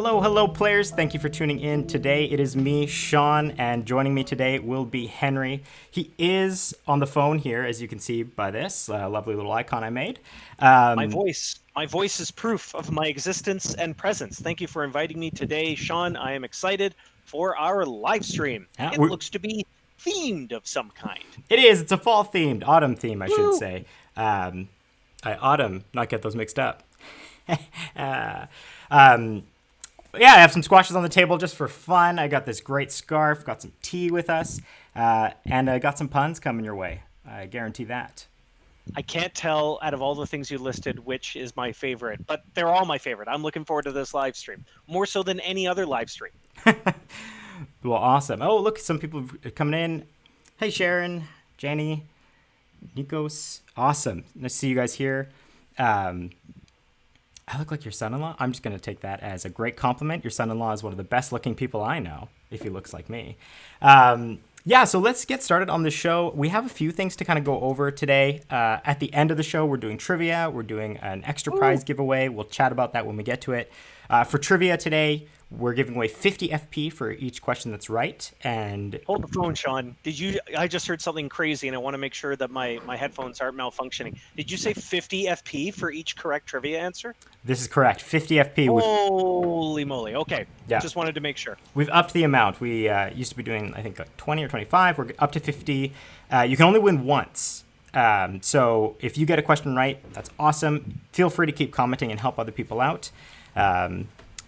Hello, hello, players. Thank you for tuning in. Today it is me, Sean, and joining me today will be Henry. He is on the phone here, as you can see by this lovely little icon I made. My voice is proof of my existence and presence. Thank you for inviting me today, Sean. I am excited for our live stream. Yeah, It looks to be themed of some kind. It is. It's a fall themed, autumn theme, I should Woo! say. Autumn, not get those mixed up. Yeah, I have some squashes on the table just for fun. I got this great scarf, got some tea with us, and I got some puns coming your way. I guarantee that. I can't tell out of all the things you listed which is my favorite, but they're all my favorite. I'm looking forward to this live stream, more so than any other live stream. Well, awesome. Oh, look, some people coming in. Hey, Sharon, Jenny, Nikos. Awesome. Nice to see you guys here. I look like your son-in-law. I'm just going to take that as a great compliment. Your son-in-law is one of the best looking people I know, if he looks like me. Yeah, so let's get started on the show. We have a few things to kind of go over today. At the end of the show, we're doing trivia. We're doing an extra prize giveaway. We'll chat about that when we get to it. For trivia today, we're giving away 50 FP for each question that's right. And hold the phone, Sean. I just heard something crazy, and I want to make sure that my headphones aren't malfunctioning. Did you say 50 FP for each correct trivia answer? This is correct. 50 FP. Holy moly. Okay. Yeah. Just wanted to make sure. We've upped the amount. We used to be doing, I think, like 20 or 25. We're up to 50. You can only win once. So if you get a question right, that's awesome. Feel free to keep commenting and help other people out.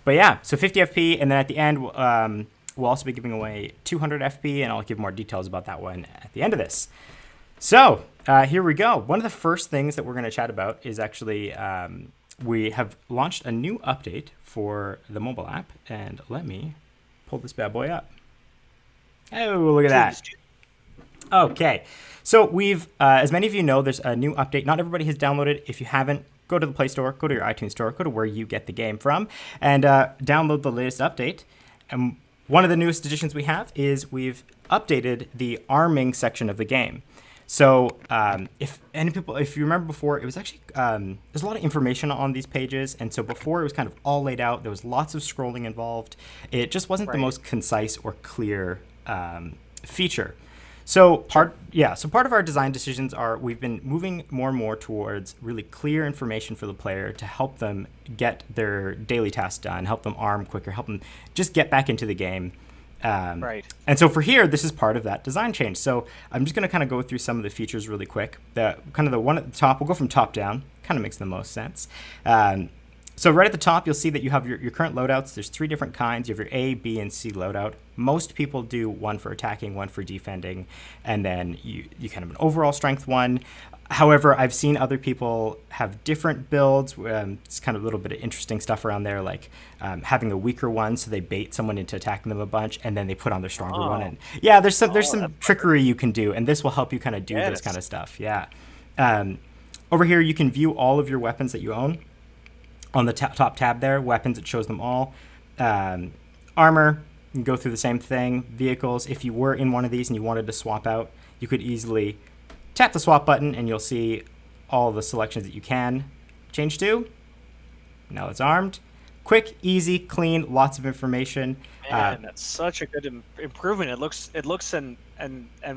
But yeah, so 50 FP, and then at the end, we'll also be giving away 200 FP, and I'll give more details about that one at the end of this. So here we go. One of the first things that we're going to chat about is actually we have launched a new update for the mobile app, and let me pull this bad boy up. Oh, look at that. Okay, so we've, as many of you know, there's a new update. Not everybody has downloaded. If you haven't, go to the Play Store, go to your iTunes Store, go to where you get the game from, and download the latest update. And one of the newest additions we have is we've updated the arming section of the game. So if you remember before, it was actually, there's a lot of information on these pages, and so before it was kind of all laid out. There was lots of scrolling involved. It just wasn't the most concise or clear feature. So part of our design decisions are we've been moving more and more towards really clear information for the player to help them get their daily tasks done, help them arm quicker, help them just get back into the game. And so for here, this is part of that design change. So I'm just going to kind of go through some of the features really quick. The one at the top, we'll go from top down, kind of makes the most sense. So right at the top, you'll see that you have your current loadouts. There's 3 different kinds. You have your A, B, and C loadout. Most people do one for attacking, one for defending, and then you kind of an overall strength one. However, I've seen other people have different builds. It's kind of a little bit of interesting stuff around there, like having a weaker one, so they bait someone into attacking them a bunch, and then they put on their stronger one. And yeah, there's some trickery you can do, and this will help you kind of do this kind of stuff. Yeah. Over here, you can view all of your weapons that you own. On the top tab there, weapons, it shows them all. Armor, you can go through the same thing. Vehicles, if you were in one of these and you wanted to swap out, you could easily tap the swap button and you'll see all the selections that you can change to. Now it's armed. Quick, easy, clean, lots of information. Man, that's such a good improvement. It looks and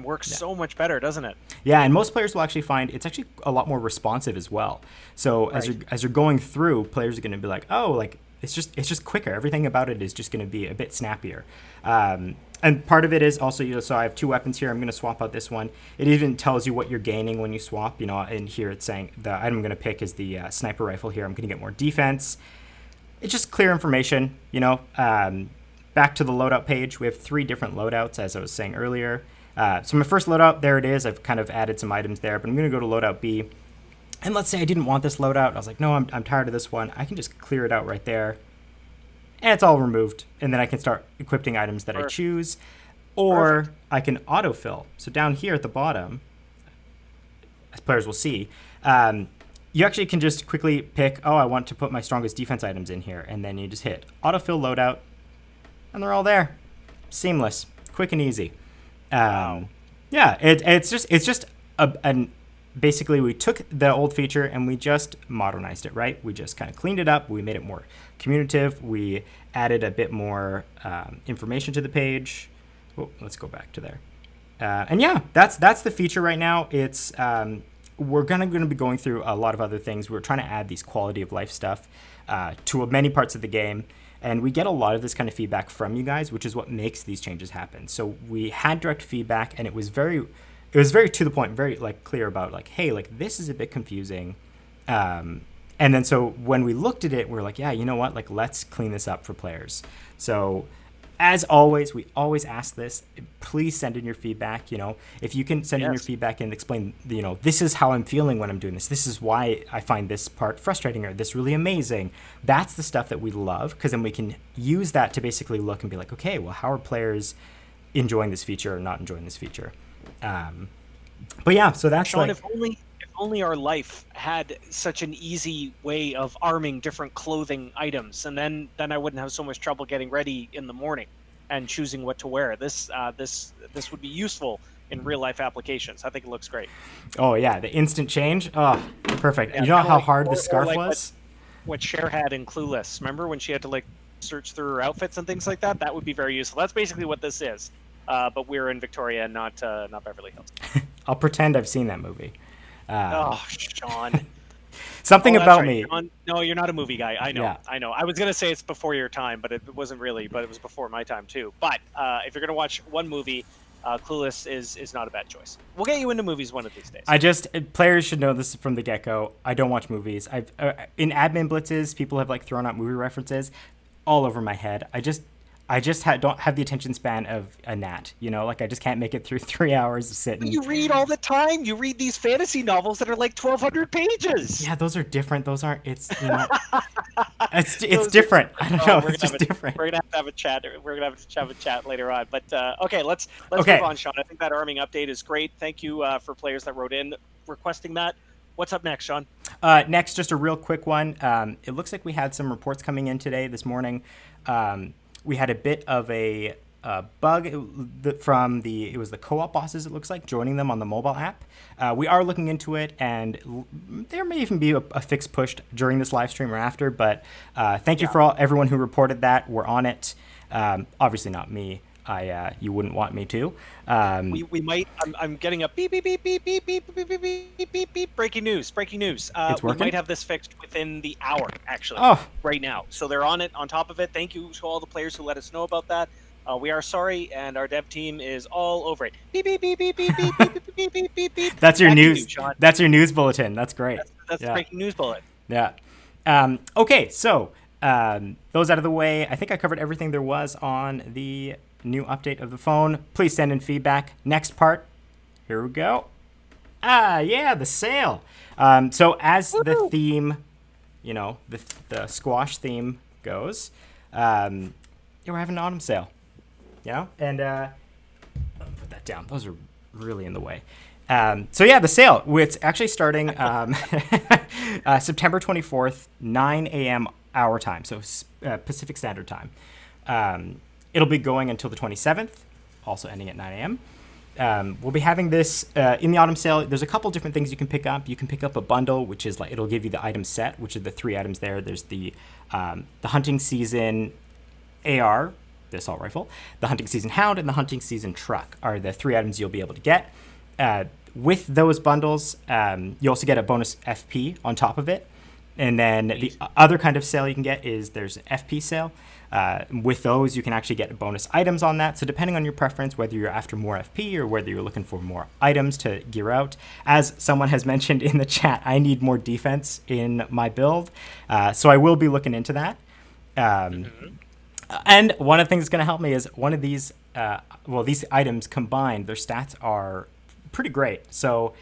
works so much better, doesn't it? Yeah, and most players will actually find it's actually a lot more responsive as well. So as you're going through, players are going to be like, oh, like it's just quicker. Everything about it is just going to be a bit snappier. And part of it is also, so I have 2 weapons here. I'm going to swap out this one. It even tells you what you're gaining when you swap. And here it's saying the item I'm going to pick is the sniper rifle here. I'm going to get more defense. It's just clear information, Back to the loadout page, we have 3 different loadouts, as I was saying earlier. So my first loadout, there it is. I've kind of added some items there, but I'm going to go to loadout B. And let's say I didn't want this loadout. I was like, no, I'm tired of this one. I can just clear it out right there. And it's all removed. And then I can start equipping items that I choose. Or I can autofill. So down here at the bottom, as players will see, you actually can just quickly pick, I want to put my strongest defense items in here. And then you just hit autofill loadout. And they're all there. Seamless. Quick and easy. Yeah, it's just a basically we took the old feature and we just modernized it, right? We just kind of cleaned it up. We made it more communicative. We added a bit more information to the page. Oh, let's go back to there. And yeah, that's the feature right now. It's we're gonna be going through a lot of other things. We're trying to add these quality of life stuff to many parts of the game, and we get a lot of this kind of feedback from you guys, which is what makes these changes happen. So we had direct feedback, and it was very to the point, very like clear about like, hey, like this is a bit confusing. And then so when we looked at it, we're like, yeah, you know what? Like let's clean this up for players. So as always, we always ask this. Please send in your feedback. You know, if you can send in your feedback and explain, you know, this is how I'm feeling when I'm doing this. This is why I find this part frustrating or this really amazing. That's the stuff that we love, because then we can use that to basically look and be like, okay, well, how are players enjoying this feature or not enjoying this feature? But yeah, so that's Sean, like. if only our life had such an easy way of arming different clothing items, and then I wouldn't have so much trouble getting ready in the morning and choosing what to wear. This would be useful in real life applications. I think it looks great. Oh yeah, the instant change. Oh, perfect. Yeah, you know how like, hard the scarf like was? What Cher had in Clueless. Remember when she had to like search through her outfits and things like that? That would be very useful. That's basically what this is. But we're in Victoria, not Beverly Hills. I'll pretend I've seen that movie. Oh, Sean. Something about right, me. Sean. No, you're not a movie guy. I know. Yeah. I know. I was gonna say it's before your time, but it wasn't really. But it was before my time too. But if you're gonna watch one movie, Clueless is not a bad choice. We'll get you into movies one of these days. Players should know this from the get-go. I don't watch movies. I've in admin blitzes, people have like thrown out movie references all over my head. I just don't have the attention span of a gnat, you know? Like, I just can't make it through 3 hours of sitting. You read all the time. You read these fantasy novels that are like 1,200 pages. Yeah, those are different. Those aren't, it's, you know, it's different. I don't know. It's just different. We're going to have a chat. We're going to have a chat later on. But, okay, let's move on, Sean. I think that arming update is great. Thank you for players that wrote in requesting that. What's up next, Sean? Next, just a real quick one. It looks like we had some reports coming in this morning. We had a bit of a bug from it was the co-op bosses, it looks like, joining them on the mobile app. We are looking into it, and there may even be a fix pushed during this live stream or after, but thank you for everyone who reported that. We're on it. Obviously not me. You wouldn't want me to. We might. I'm getting a beep beep beep beep beep beep beep beep beep beep beep. Breaking news! Breaking news! It's working? We might have this fixed within the hour, actually. Oh. Right now. So they're on it, on top of it. Thank you to all the players who let us know about that. We are sorry, and our dev team is all over it. Beep beep beep beep beep beep beep beep beep beep beep. That's your news. That's your news bulletin. That's great. That's the breaking news bullet. Yeah. Okay. So those out of the way. I think I covered everything there was on the new update of the phone. Please send in feedback. Next part. Here we go. Yeah, the sale. So as the theme, you know, the squash theme goes, we're having an autumn sale. Yeah, and let me put that down. Those are really in the way. So yeah, the sale. It's actually starting September 24th, 9 a.m. our time, so Pacific Standard Time. It'll be going until the 27th, also ending at 9 a.m. We'll be having this in the autumn sale. There's a couple different things you can pick up. You can pick up a bundle, which is like, it'll give you the item set, which are the 3 items there. There's the hunting season AR, the assault rifle, the hunting season hound, and the hunting season truck are the 3 items you'll be able to get. With those bundles, you also get a bonus FP on top of it. And then the other kind of sale you can get is there's an FP sale. With those, you can actually get bonus items on that. So depending on your preference, whether you're after more FP or whether you're looking for more items to gear out, as someone has mentioned in the chat, I need more defense in my build. So I will be looking into that. And one of the things that's going to help me is one of these, these items combined, their stats are pretty great. So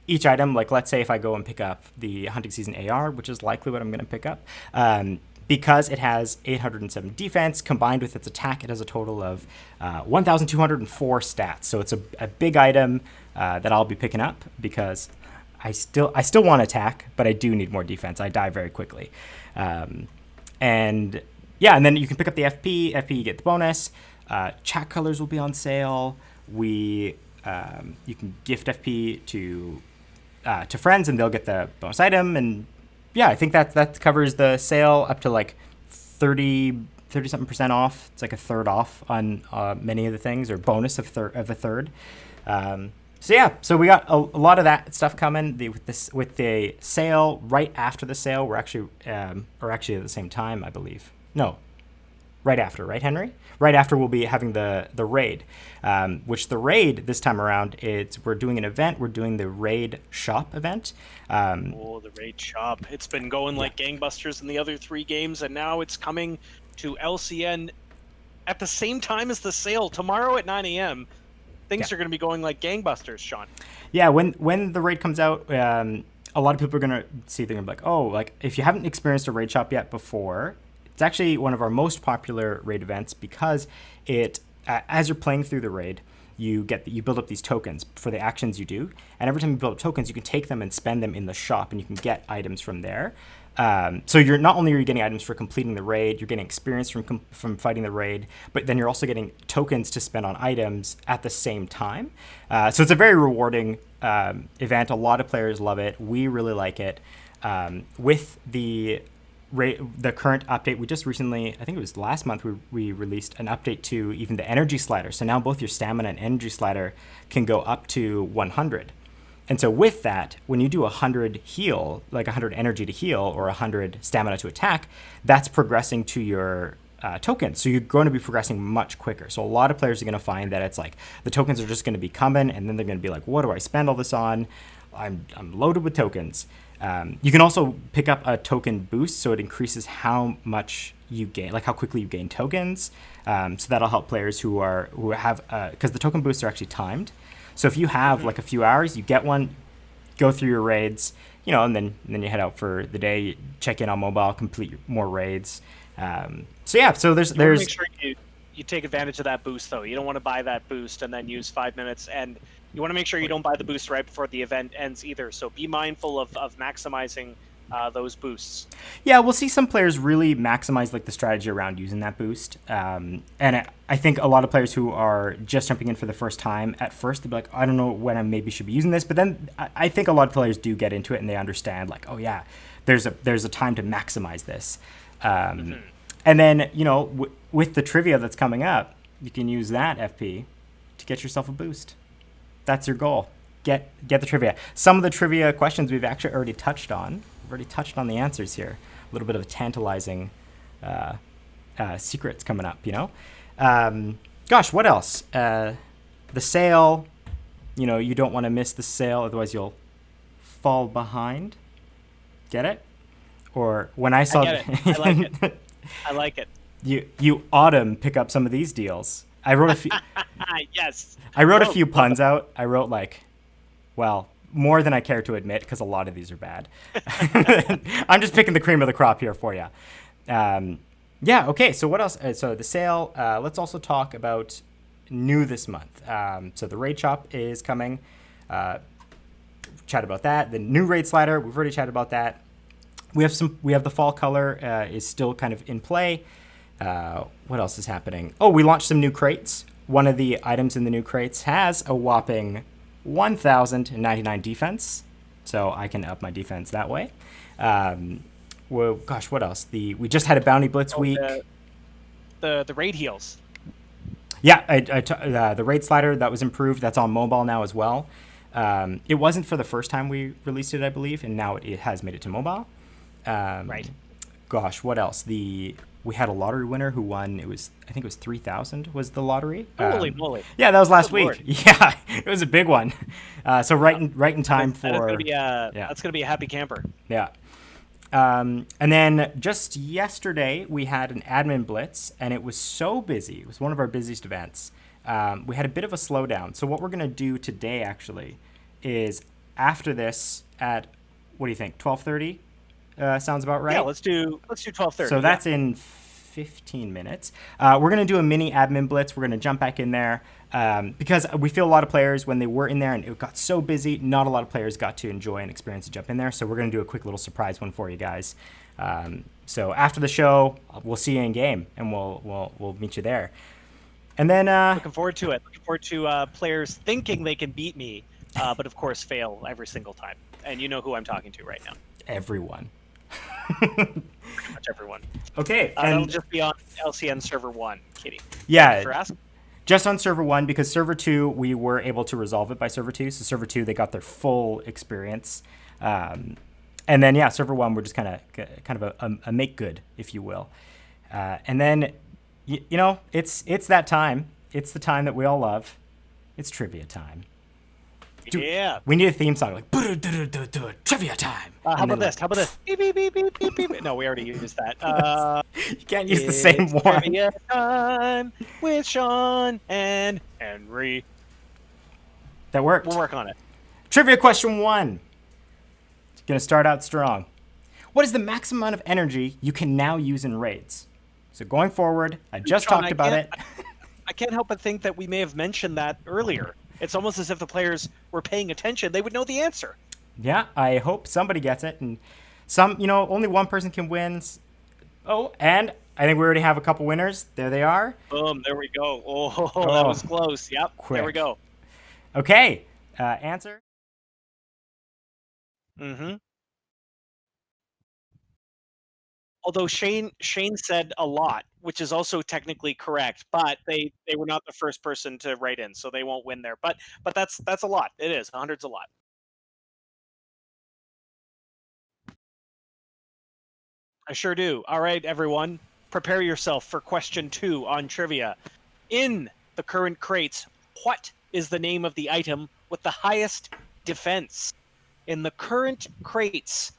each item, like let's say if I go and pick up the hunting season AR, which is likely what I'm going to pick up, because it has 807 defense combined with its attack, it has a total of 1,204 stats. So it's a big item that I'll be picking up because I still want attack, but I do need more defense. I die very quickly. And then you can pick up the FP. FP, you get the bonus. Chat colors will be on sale. We you can gift FP to friends, and they'll get the bonus item. And yeah, I think that covers the sale up to like 30 something percent off. It's like a third off on many of the things, or bonus of a third. So yeah, so we got a lot of that stuff coming. With the sale right after the sale, we're actually or actually at the same time, I believe. No, right after, right, Henry? Right after we'll be having the raid, which the raid this time around, we're doing an event. We're doing the raid shop event. The raid shop. It's been going like gangbusters in the other 3 games, and now it's coming to LCN at the same time as the sale tomorrow at 9 a.m. Things are going to be going like gangbusters, Sean. Yeah, when the raid comes out, a lot of people are going to see, they're going to be like, oh, like if you haven't experienced a raid shop yet before, it's actually one of our most popular raid events, because as you're playing through the raid, you build up these tokens for the actions you do, and every time you build up tokens, you can take them and spend them in the shop, and you can get items from there. So you're not only are you getting items for completing the raid, you're getting experience from fighting the raid, but then you're also getting tokens to spend on items at the same time. So it's a very rewarding event. A lot of players love it. We really like it. With the current update, we just recently, I think it was last month, we released an update to even the energy slider. So now both your stamina and energy slider can go up to 100. And so with that, when you do 100 heal, like 100 energy to heal or 100 stamina to attack, that's progressing to your tokens. So you're going to be progressing much quicker. So a lot of players are going to find that it's like the tokens are just going to be coming, and then they're going to be like, what do I spend all this on? I'm loaded with tokens. You can also pick up a token boost, so it increases how much you gain, like how quickly you gain tokens. So that'll help players who have, because the token boosts are actually timed. So if you have like a few hours, you get one, go through your raids, and then you head out for the day, you check in on mobile, complete more raids. So yeah, so there's. Make sure you take advantage of that boost though. You don't want to buy that boost and then use 5 minutes, and you want to make sure you don't buy the boost right before the event ends either. So be mindful of maximizing those boosts. Yeah, we'll see some players really maximize like the strategy around using that boost. And I think a lot of players who are just jumping in for the first time, at first they'll be like, I don't know when I maybe should be using this. But then I think a lot of players do get into it and they understand like, oh yeah, there's a time to maximize this. And then, with the trivia that's coming up, you can use that FP to get yourself a boost. That's your goal. Get the trivia. Some of the trivia questions we've actually already touched on. We've already touched on the answers here. A little bit of a tantalizing secrets coming up, Gosh, what else? The sale. You don't want to miss the sale, otherwise you'll fall behind. Get it? Or when I saw... I get it. I like it. I like it. You autumn pick up some of these deals. I wrote a few... Yes. I wrote a few puns out. I wrote more than I care to admit, because a lot of these are bad. I'm just picking the cream of the crop here for you. Okay, so what else? So the sale, let's also talk about new this month. So the raid shop is coming. Chat about that. The new raid slider, we've already chatted about that. We have the fall color is still kind of in play. What else is happening? Oh, we launched some new crates. One of the items in the new crates has a whopping 1,099 defense, so I can up my defense that way. Well, gosh, what else? We just had a bounty blitz week. The raid heals. Yeah, the raid slider that was improved. That's on mobile now as well. It wasn't for the first time we released it, I believe, and now it has made it to mobile. Right. Gosh, what else? We had a lottery winner who won. I think it was 3,000 was the lottery. Holy moly! Yeah, that was last week. Lord. Yeah, it was a big one. So right in time for. That's gonna be a happy camper. Yeah. And then just yesterday we had an admin blitz, and it was so busy. It was one of our busiest events. We had a bit of a slowdown. So what we're gonna do today actually is after this at, what do you think? 12:30. Sounds about right. Yeah, let's do 12:30. So that's in 15 minutes. We're going to do a mini admin blitz. We're going to jump back in there because we feel a lot of players, when they were in there and it got so busy, not a lot of players got to enjoy and experience to jump in there. So we're going to do a quick little surprise one for you guys. So after the show, we'll see you in game, and we'll meet you there. And then Looking forward to it. Looking forward to players thinking they can beat me, but of course fail every single time. And you know who I'm talking to right now. everyone. Pretty much everyone. Okay, That'll and just be on LCN server 1, Kitty. yeah, Thank you for asking. just on server 1, because server 2 we were able to resolve it by server 2. So server 2 they got their full experience, and then yeah, server 1 we're just kind of a make good, if you will, and then you know it's that time. It's the time that we all love. It's trivia time. Yeah. We need a theme song like trivia time. How about this? How about this? Beep, beep, beep, beep, beep, beep. No, we already used that. You can't use the same It's one. Trivia time with Sean and Henry. That worked. We'll work on it. Trivia question 1. It's gonna start out strong. What is the maximum amount of energy you can now use in raids? So going forward, I just Sean, talked about it. I can't help but think that we may have mentioned that earlier. It's almost as if the players were paying attention. They would know the answer. Yeah, I hope somebody gets it, and only one person can win. Oh, and I think we already have a couple winners. There they are. Boom, there we go. Oh, that was close. Yep, there we Quick. go. Okay, answer. Mm-hmm. Although Shane said a lot, which is also technically correct, but they were not the first person to write in, so they won't win there. But that's a lot. It is. 100's a lot. I sure do. All right, everyone, prepare yourself for question 2 on trivia. In the current crates, what is the name of the item with the highest defense? In the current crates,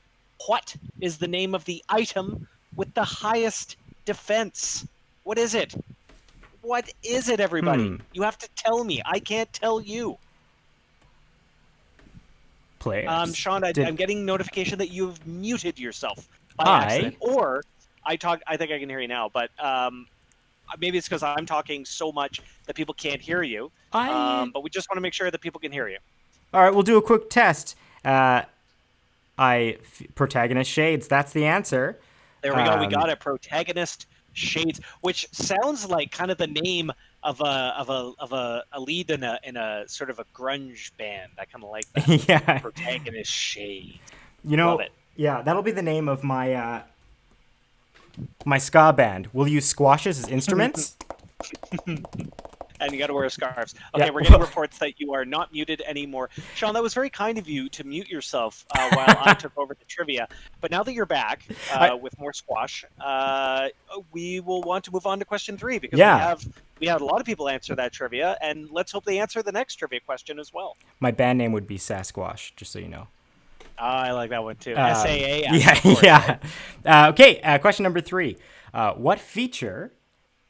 what is the name of the item with the highest defense? What is it? What is it, everybody? You have to tell me. I can't tell you. Players. Sean, I'm getting notification that you've muted yourself by accident. Or I think I can hear you now, but maybe it's because I'm talking so much that people can't hear you. But we just want to make sure that people can hear you. All right, we'll do a quick test. Protagonist Shades. That's the answer. There we go. We got it. Protagonist Shades, which sounds like kind of the name of a lead in a sort of a grunge band. I kind of like that. Yeah. Protagonist Shades. You know, Love it. Yeah, that'll be the name of my my ska band. We'll use squashes as instruments. And you got to wear scarves. Okay, Yeah. We're getting reports that you are not muted anymore. Sean, that was very kind of you to mute yourself while I took over the trivia. But now that you're back with more squash, we will want to move on to question 3 because we had a lot of people answer that trivia, and let's hope they answer the next trivia question as well. My band name would be Sasquatch, just so you know. I like that one too. SAA. Yeah. Okay, question number 3. What feature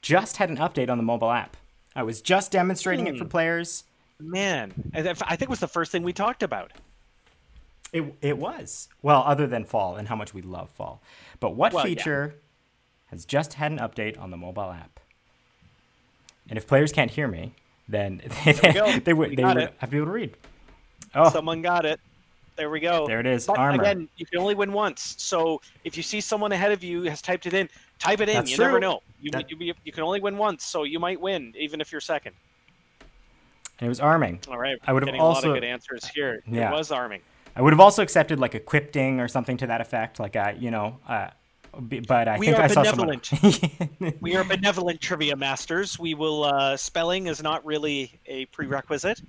just had an update on the mobile app? I was just demonstrating it for players. Man, I think it was the first thing we talked about. It was. Well, other than fall and how much we love fall. But what feature has just had an update on the mobile app? And if players can't hear me, then they would have to be able to read. Oh, Someone got it. There we go. There it is. But Armor. again, you can only win once. So if you see someone ahead of you has typed it in, type it in. That's You true. never know. You can only win once, so you might win even if you're second. And it was arming. All right. I would have getting also a lot of good answers here. Yeah. It was arming. I would have also accepted like equipping or something to that effect, like but I think I saw someone. We are benevolent trivia masters. We will. Spelling is not really a prerequisite,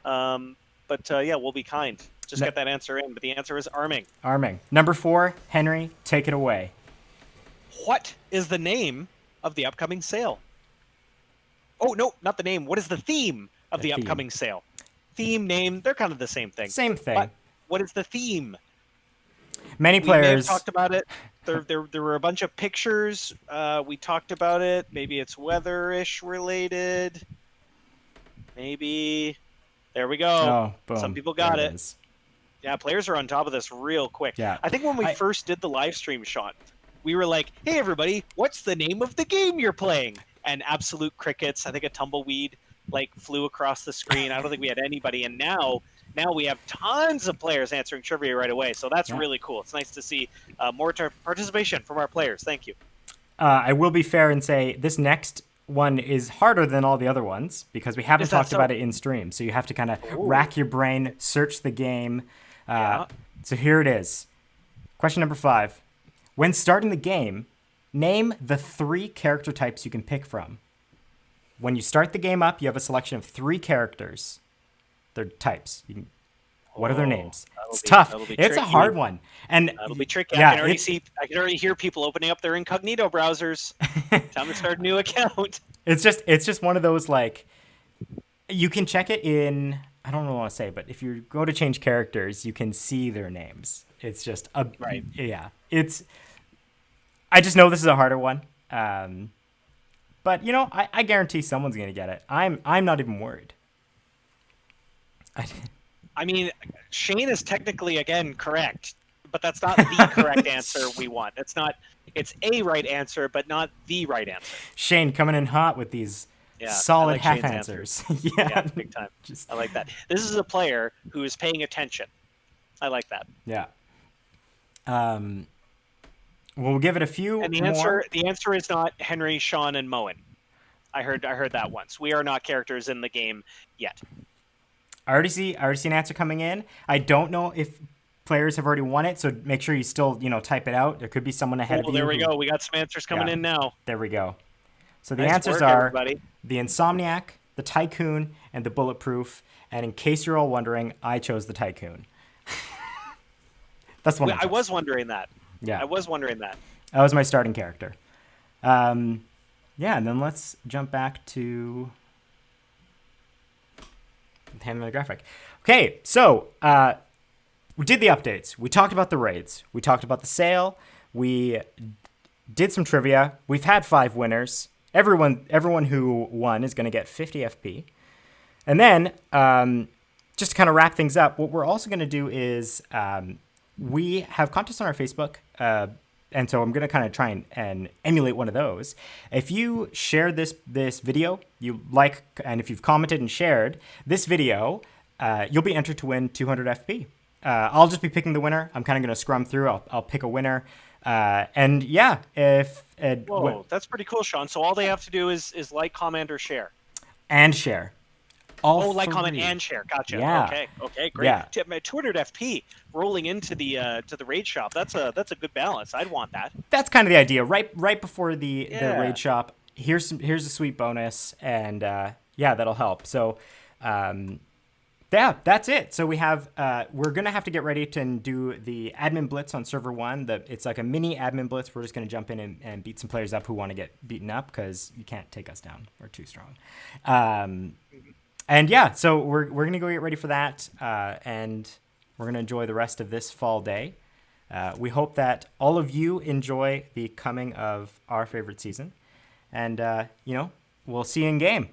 but we'll be kind. Just get that answer in. But the answer is arming. Arming. Number 4, Henry, take it away. What is the name of the upcoming sale? Oh, no, not the name. What is the theme of the upcoming sale? Theme, name, they're kind of the same thing. Same thing. But what is the theme? Many We may have players talked about it. There were a bunch of pictures. We talked about it. Maybe it's weather-ish related. Maybe. There we go. Oh, boom. Some people got There it. is. Yeah, players are on top of this real quick. Yeah. I think when we first did the live stream, Sean, we were like, hey, everybody, what's the name of the game you're playing? And absolute crickets. I think a tumbleweed flew across the screen. I don't think we had anybody. And now we have tons of players answering trivia right away. So that's really cool. It's nice to see more participation from our players. Thank you. I will be fair and say this next one is harder than all the other ones because we haven't Is that talked so? about it in stream. So you have to kind of Ooh. rack your brain, search the game. Yeah. So here it is. Question number 5. When starting the game, name the 3 character types you can pick from. When you start the game up, you have a selection of 3 characters. They're types. What are their names? It's tough. It's tricky. a hard one. And That'll be tricky. Yeah, I can already hear people opening up their incognito browsers. Time to start a new account. It's just one of those, like, you can check it in, I don't know what to say, but if you go to change characters, you can see their names. It's just Right. Yeah. I just know this is a harder one. But I guarantee someone's gonna get it. I'm not even worried. I mean, Shane is technically, again, correct, but that's not the correct answer we want. It's a right answer, but not the right answer. Shane coming in hot with these solid half Shane's answers. Yeah, big time. I like that. This is a player who is paying attention. I like that. Yeah. We'll give it a few And more. the answer is not Henry, Sean, and Moen. I heard that once. We are not characters in the game yet. I already see an answer coming in. I don't know if players have already won it, so make sure you still, type it out. There could be someone ahead of you. There we go. We got some answers coming in now. There we go. So the Nice answers work, are everybody. the Insomniac, the Tycoon, and the Bulletproof. And in case you're all wondering, I chose the Tycoon. That's one. I was wondering that. Yeah. I was wondering that. That was my starting character. And then let's jump back to handling the graphic. Okay, so we did the updates. We talked about the raids. We talked about the sale. We did some trivia. We've had 5 winners. Everyone who won is going to get 50 FP. And then, just to kind of wrap things up, what we're also going to do is we have contests on our Facebook. And so I'm going to kind of try and emulate one of those. If you share this video, and if you've commented and shared this video, you'll be entered to win 200 FP. I'll just be picking the winner. I'm kind of going to scrum through. I'll pick a winner. And yeah, Whoa, that's pretty cool, Sean. So all they have to do is like, comment, or share. And share. Like, comment, and share. Gotcha. Yeah. Okay, great. Yeah. 200 FP rolling into the raid shop. That's a good balance. I'd want that. That's kind of the idea. Right before the raid shop. Here's a sweet bonus, and that'll help. So, that's it. So we have we're gonna have to get ready to do the admin blitz on server 1. It's like a mini admin blitz. We're just gonna jump in and beat some players up who want to get beaten up because you can't take us down. We're too strong. And yeah, so we're gonna go get ready for that, and we're gonna enjoy the rest of this fall day. We hope that all of you enjoy the coming of our favorite season, and we'll see you in game.